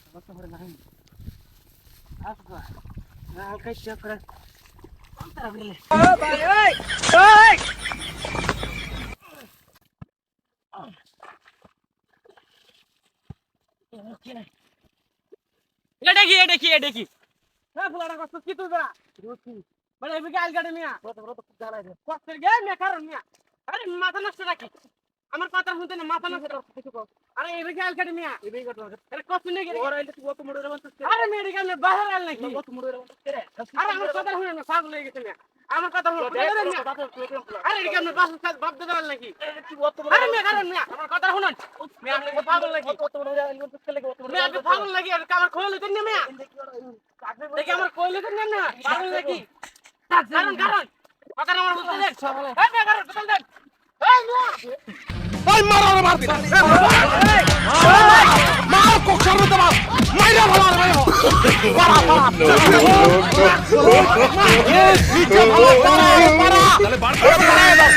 কত করে নাই আসবা না কাই চেক করে তারা বলে ও ভাই ওই ওই এটা কি হ্যাঁ ফুলাটা কষ্ট কি তুই বড়া রুটি মানে এদিকে আলগাড়ে মিয়া কত কত জ্বালাই দে কষ্টের গে মিয়া কারণ মিয়া আরে মাথা নষ্ট রাখি আমার কথা শুনতে না মাথা নষ্ট কিছু কর আরে এদিকে আলগাড়ে মিয়া এদিকে কত আরে কষ্ট নেই রে ওরা এটা তুই কত মোড়ে রে বলছিস আরে মেডিকেল নে বাহির আল নাকি কত মোড়ে রে বলছিস রে আরে আমার কথা শুনে না পাগল হয়ে গেছে মিয়া আমার কথা শুনে আরে এদিকে আমরা বাস বাপ দাদা আল নাকি তুই কত মোড়ে আরে মিয়া কারণ মিয়া আমার কথা শুনুন মিয়া আপনি পাগল নাকি কত মোড়ে রে বলছিস কে লাগে মিয়া আপনি পাগল নাকি আর আমার খোল হইতেন না মিয়া দেখি আমার কইল হইতেন না পাগল নাকি কারণ কারণ কথা আমার বলতে দেন এই মিয়া কারণ কথা দেন এই মিয়া ওই মারো মার দি মার কোকসার মধ্যে মার মাইরা ভালো মারো পারা পারা নিচে ভালো পারা পারা তাহলে বার করে দাও